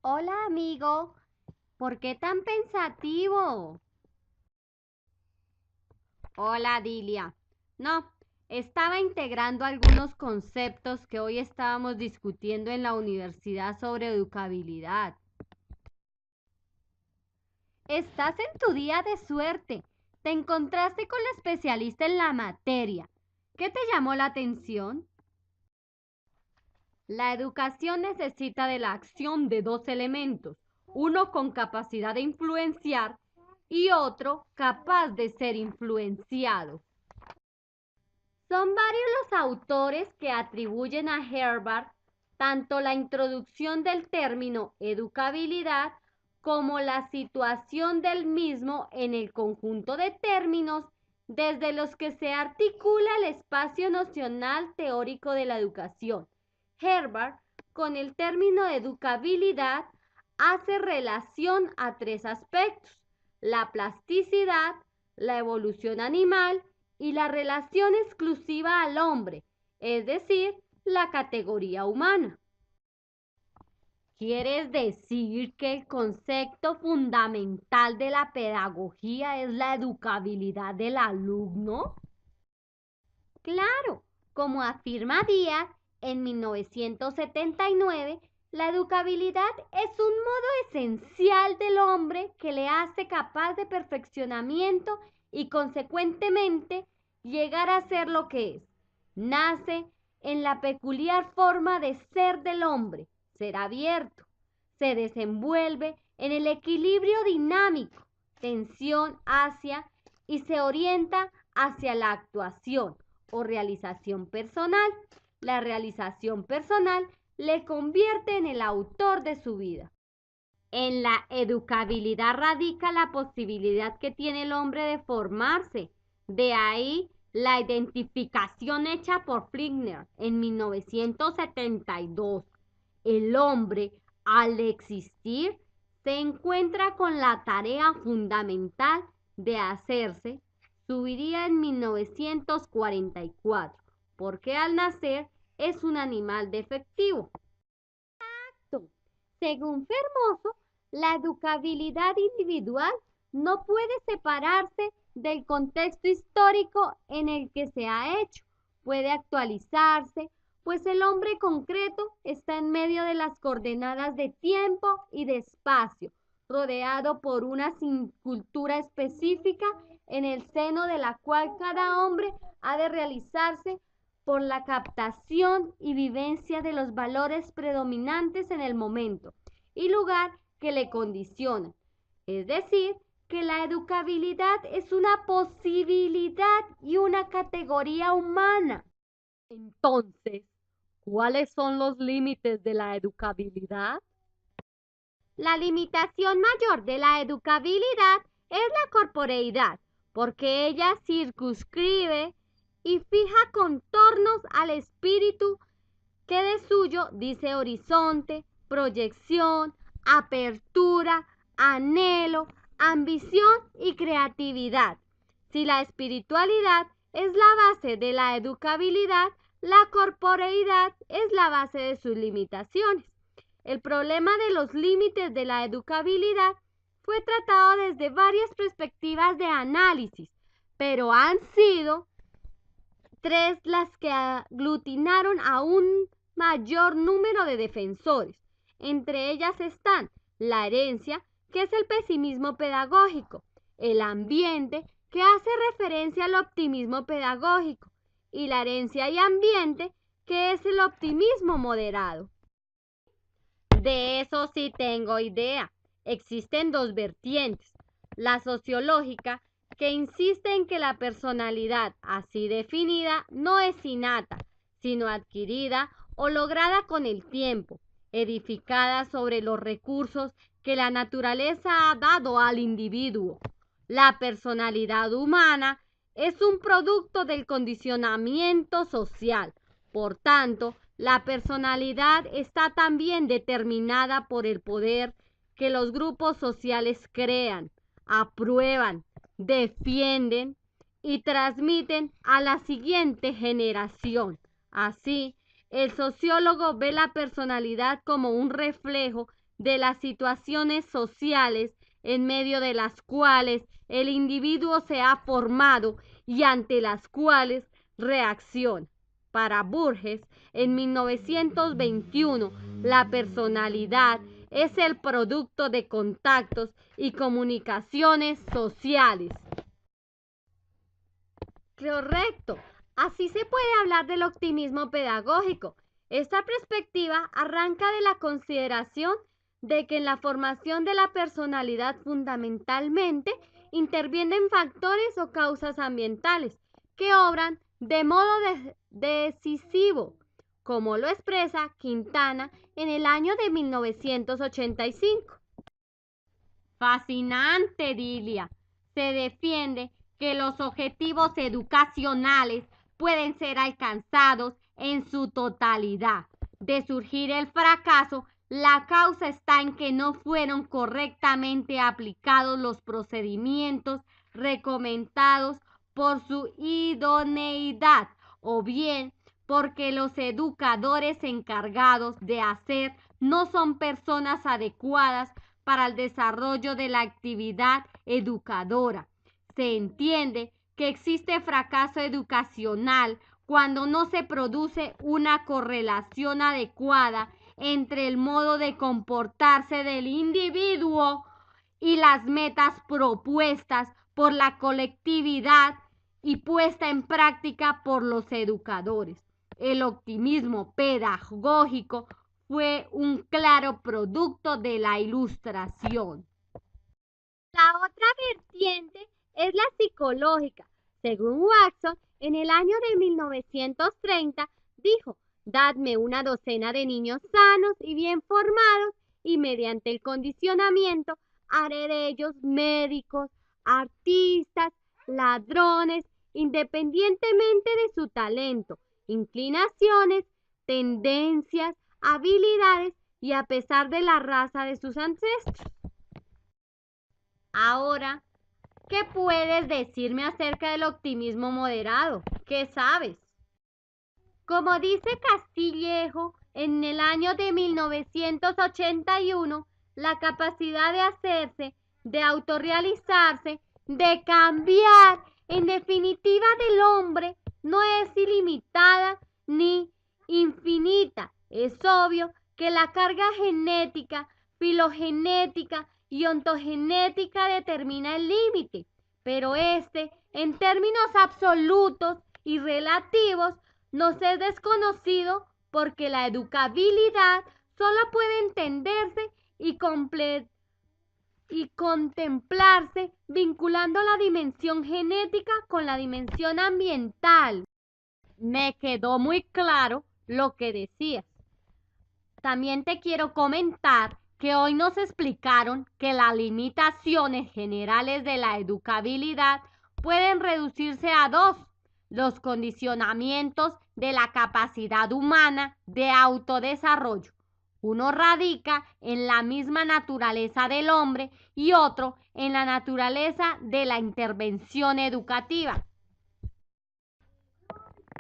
Hola amigo, ¿por qué tan pensativo? Hola Dilia. No, estaba integrando algunos conceptos que hoy estábamos discutiendo en la universidad sobre educabilidad. Estás en tu día de suerte. Te encontraste con la especialista en la materia. ¿Qué te llamó la atención? La educación necesita de la acción de dos elementos, uno con capacidad de influenciar y otro capaz de ser influenciado. Son varios los autores que atribuyen a Herbart tanto la introducción del término educabilidad como la situación del mismo en el conjunto de términos desde los que se articula el espacio nocional teórico de la educación. Herbart, con el término educabilidad, hace relación a tres aspectos: la plasticidad, la evolución animal y la relación exclusiva al hombre, es decir, la categoría humana. ¿Quieres decir que el concepto fundamental de la pedagogía es la educabilidad del alumno? Claro, como afirma Díaz en 1979, la educabilidad es un modo esencial del hombre que le hace capaz de perfeccionamiento y consecuentemente llegar a ser lo que es. Nace en la peculiar forma de ser del hombre, ser abierto. Se desenvuelve en el equilibrio dinámico, tensión hacia y se orienta hacia la actuación o realización personal. La realización personal le convierte en el autor de su vida. En la educabilidad radica la posibilidad que tiene el hombre de formarse. De ahí la identificación hecha por Flickner en 1972. El hombre, al existir, se encuentra con la tarea fundamental de hacerse. Subiría en 1944, porque al nacer es un animal defectivo. Según Fermoso, la educabilidad individual no puede separarse del contexto histórico en el que se ha hecho. Puede actualizarse, pues el hombre concreto está en medio de las coordenadas de tiempo y de espacio, rodeado por una cultura específica en el seno de la cual cada hombre ha de realizarse por la captación y vivencia de los valores predominantes en el momento y lugar que le condicionan. Es decir, que la educabilidad es una posibilidad y una categoría humana. Entonces, ¿cuáles son los límites de la educabilidad? La limitación mayor de la educabilidad es la corporeidad, porque ella circunscribe y fija contornos al espíritu que de suyo dice horizonte, proyección, apertura, anhelo, ambición y creatividad. Si la espiritualidad es la base de la educabilidad, la corporeidad es la base de sus limitaciones. El problema de los límites de la educabilidad fue tratado desde varias perspectivas de análisis, pero han sido tres las que aglutinaron a un mayor número de defensores. Entre ellas están la herencia, que es el pesimismo pedagógico, el ambiente, que hace referencia al optimismo pedagógico, y la herencia y ambiente, que es el optimismo moderado. De eso sí tengo idea. Existen dos vertientes. La sociológica, que insiste en que la personalidad así definida no es innata, sino adquirida o lograda con el tiempo, edificada sobre los recursos que la naturaleza ha dado al individuo. La personalidad humana es un producto del condicionamiento social. Por tanto, la personalidad está también determinada por el poder que los grupos sociales crean, aprueban, defienden y transmiten a la siguiente generación. Así, el sociólogo ve la personalidad como un reflejo de las situaciones sociales en medio de las cuales el individuo se ha formado y ante las cuales reacciona. Para Burges, en 1921, la personalidad es el producto de contactos y comunicaciones sociales. Correcto. Así se puede hablar del optimismo pedagógico. Esta perspectiva arranca de la consideración de que en la formación de la personalidad fundamentalmente intervienen factores o causas ambientales que obran de modo decisivo, como lo expresa Quintana en el año de 1985. Fascinante, Dilia. Se defiende que los objetivos educacionales pueden ser alcanzados en su totalidad. De surgir el fracaso, la causa está en que no fueron correctamente aplicados los procedimientos recomendados por su idoneidad, o bien porque los educadores encargados de hacer no son personas adecuadas para el desarrollo de la actividad educadora. Se entiende que existe fracaso educacional cuando no se produce una correlación adecuada entre el modo de comportarse del individuo y las metas propuestas por la colectividad y puesta en práctica por los educadores. El optimismo pedagógico fue un claro producto de la Ilustración. La otra vertiente es la psicológica. Según Watson, en el año de 1930 dijo: dadme una docena de niños sanos y bien formados y mediante el condicionamiento haré de ellos médicos, artistas, ladrones, independientemente de su talento, inclinaciones, tendencias, habilidades y a pesar de la raza de sus ancestros. Ahora, ¿qué puedes decirme acerca del optimismo moderado? ¿Qué sabes? Como dice Castillejo, en el año de 1981, la capacidad de hacerse, de autorrealizarse, de cambiar, en definitiva del hombre, no es ilimitada ni infinita. Es obvio que la carga genética, filogenética y ontogenética determina el límite, pero en términos absolutos y relativos, nos es desconocido porque la educabilidad solo puede entenderse y contemplarse vinculando la dimensión genética con la dimensión ambiental. Me quedó muy claro lo que decías. También te quiero comentar que hoy nos explicaron que las limitaciones generales de la educabilidad pueden reducirse a dos: los condicionamientos de la capacidad humana de autodesarrollo. Uno radica en la misma naturaleza del hombre y otro en la naturaleza de la intervención educativa.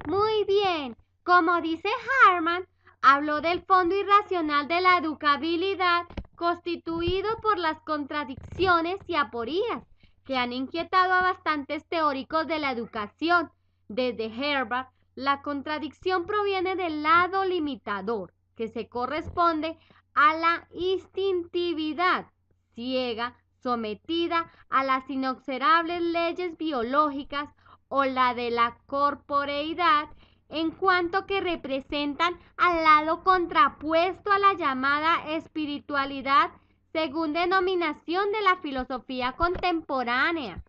Muy bien, como dice Harman, habló del fondo irracional de la educabilidad constituido por las contradicciones y aporías que han inquietado a bastantes teóricos de la educación. Desde Herbart, la contradicción proviene del lado limitador, que se corresponde a la instintividad ciega sometida a las inexorables leyes biológicas, o la de la corporeidad, en cuanto que representan al lado contrapuesto a la llamada espiritualidad, según denominación de la filosofía contemporánea.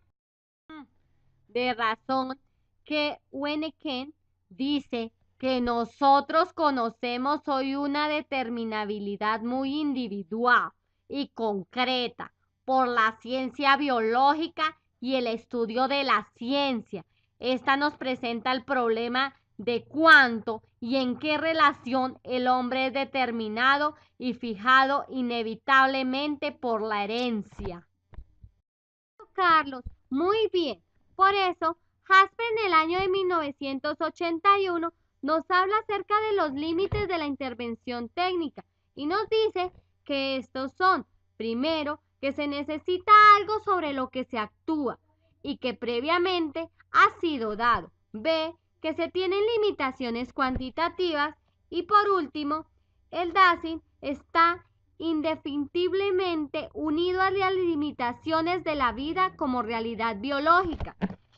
De razón que Wenneken dice que nosotros conocemos hoy una determinabilidad muy individual y concreta por la ciencia biológica y el estudio de la ciencia. Esta nos presenta el problema de cuánto y en qué relación el hombre es determinado y fijado inevitablemente por la herencia. Carlos, muy bien. Por eso, Jasper en el año de 1981 nos habla acerca de los límites de la intervención técnica y nos dice que estos son, primero, que se necesita algo sobre lo que se actúa y que previamente ha sido dado. B, que se tienen limitaciones cuantitativas. Y por último, el Dasein está indefectiblemente unido a las limitaciones de la vida como realidad biológica.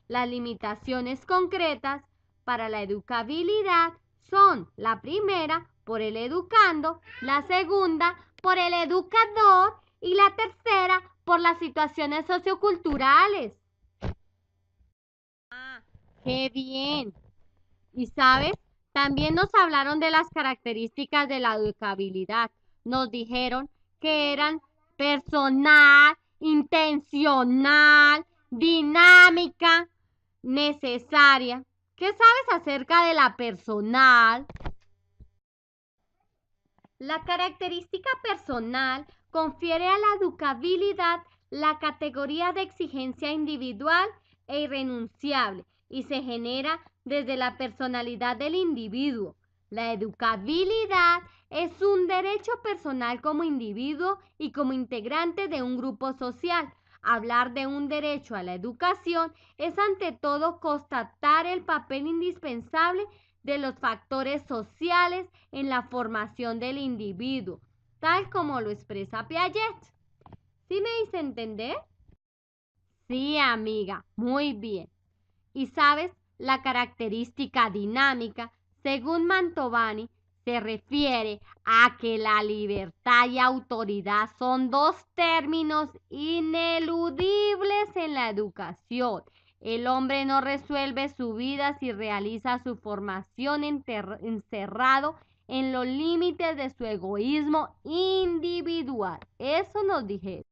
Las limitaciones concretas para la educabilidad son la primera por el educando, la segunda por el educador y la tercera por las situaciones socioculturales. ¡Ah, qué bien! Y sabes, también nos hablaron de las características de la educabilidad. Nos dijeron que eran personal, intencional, dinámica, necesaria. ¿Qué sabes acerca de la personal? La característica personal confiere a la educabilidad la categoría de exigencia individual e irrenunciable y se genera desde la personalidad del individuo. La educabilidad es un derecho personal como individuo y como integrante de un grupo social. Hablar de un derecho a la educación es ante todo constatar el papel indispensable de los factores sociales en la formación del individuo, tal como lo expresa Piaget. ¿Sí me hice entender? Sí, amiga, muy bien. Y sabes, la característica dinámica, según Mantovani, se refiere a que la libertad y autoridad son dos términos ineludibles en la educación. El hombre no resuelve su vida si realiza su formación encerrado en los límites de su egoísmo individual. Eso nos dijeron.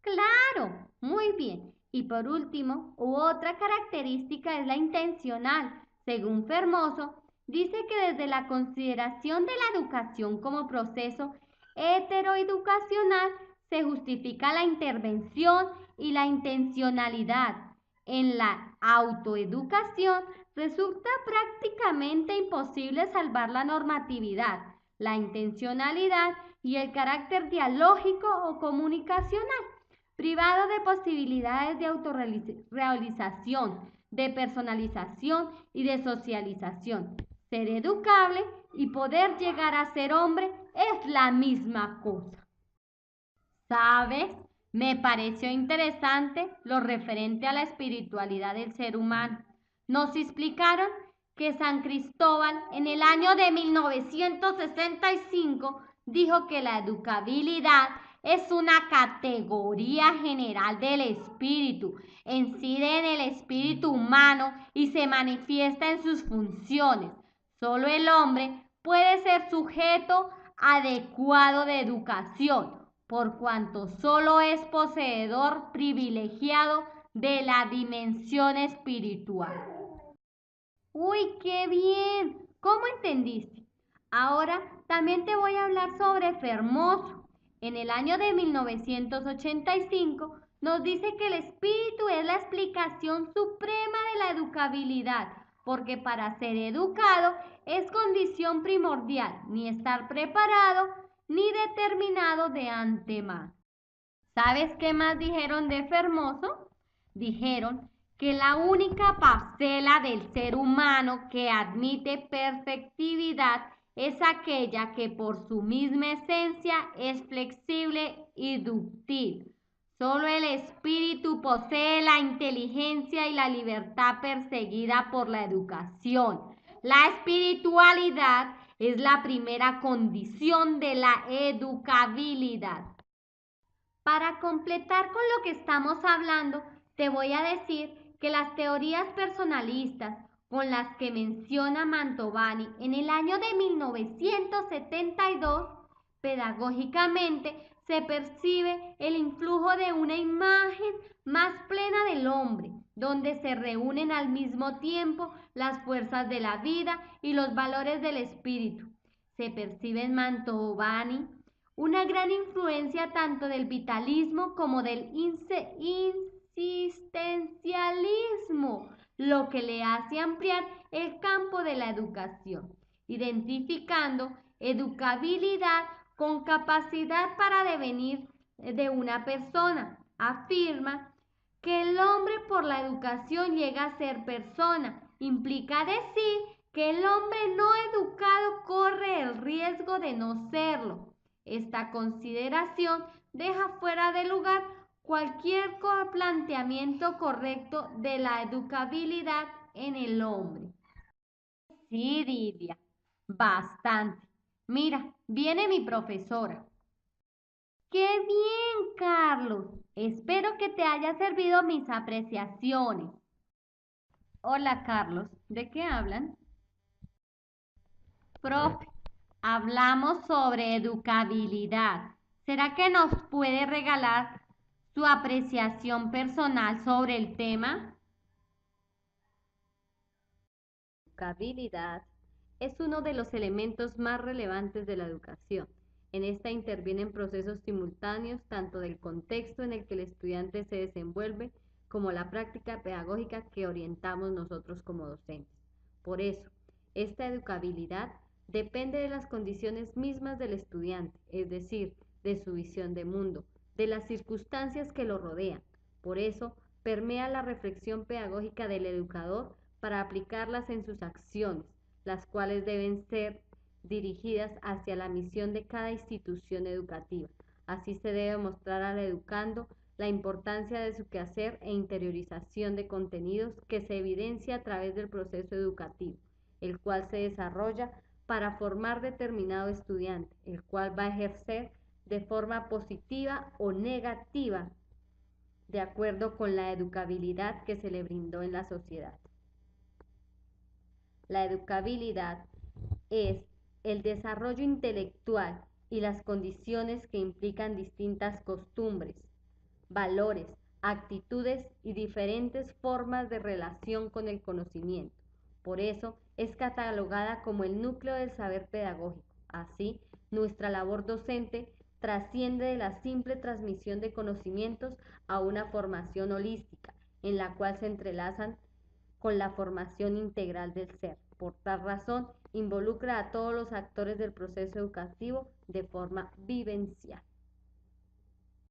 Claro, muy bien. Y por último, otra característica es la intencional. Según Fermoso, dice que desde la consideración de la educación como proceso heteroeducacional se justifica la intervención y la intencionalidad. En la autoeducación resulta prácticamente imposible salvar la normatividad, la intencionalidad y el carácter dialógico o comunicacional privado de posibilidades de autorrealización, de personalización y de socialización. Ser educable y poder llegar a ser hombre es la misma cosa. ¿Sabes? Me pareció interesante lo referente a la espiritualidad del ser humano. Nos explicaron que San Cristóbal en el año de 1965 dijo que la educabilidad es una categoría general del espíritu, incide en el espíritu humano y se manifiesta en sus funciones. Solo el hombre puede ser sujeto adecuado de educación, por cuanto solo es poseedor privilegiado de la dimensión espiritual. ¡Uy, qué bien! ¿Cómo entendiste? Ahora también te voy a hablar sobre Fermoso. En el año de 1985 nos dice que el espíritu es la explicación suprema de la educabilidad, porque para ser educado es condición primordial ni estar preparado ni determinado de antemano. ¿Sabes qué más dijeron de Fermoso? Dijeron que la única parcela del ser humano que admite perfectividad es aquella que por su misma esencia es flexible y dúctil. Solo el espíritu posee la inteligencia y la libertad perseguida por la educación. La espiritualidad es la primera condición de la educabilidad. Para completar con lo que estamos hablando, te voy a decir que las teorías personalistas con las que menciona Mantovani en el año de 1972, pedagógicamente se percibe el influjo de una imagen más plena del hombre, donde se reúnen al mismo tiempo las fuerzas de la vida y los valores del espíritu. Se percibe en Mantovani una gran influencia tanto del vitalismo como del insistencialismo, lo que le hace ampliar el campo de la educación, identificando educabilidad con capacidad para devenir de una persona. Afirma que el hombre por la educación llega a ser persona. Implica decir que el hombre no educado corre el riesgo de no serlo. Esta consideración deja fuera de lugar cualquier planteamiento correcto de la educabilidad en el hombre. Sí, Lidia, bastante. Mira, viene mi profesora. ¡Qué bien, Carlos! Espero que te haya servido mis apreciaciones. Hola, Carlos. ¿De qué hablan? Profe, hablamos sobre educabilidad. ¿Será que nos puede regalar su apreciación personal sobre el tema? Educabilidad es uno de los elementos más relevantes de la educación. En esta intervienen procesos simultáneos tanto del contexto en el que el estudiante se desenvuelve como la práctica pedagógica que orientamos nosotros como docentes. Por eso, esta educabilidad depende de las condiciones mismas del estudiante, es decir, de su visión de mundo, de las circunstancias que lo rodean. Por eso, permea la reflexión pedagógica del educador para aplicarlas en sus acciones, las cuales deben ser dirigidas hacia la misión de cada institución educativa. Así se debe mostrar al educando la importancia de su quehacer e interiorización de contenidos que se evidencia a través del proceso educativo, el cual se desarrolla para formar determinado estudiante, el cual va a ejercer de forma positiva o negativa de acuerdo con la educabilidad que se le brindó en la sociedad. La educabilidad es el desarrollo intelectual y las condiciones que implican distintas costumbres, valores, actitudes y diferentes formas de relación con el conocimiento. Por eso es catalogada como el núcleo del saber pedagógico. Así, nuestra labor docente trasciende de la simple transmisión de conocimientos a una formación holística, en la cual se entrelazan con la formación integral del ser. Por tal razón, involucra a todos los actores del proceso educativo de forma vivencial.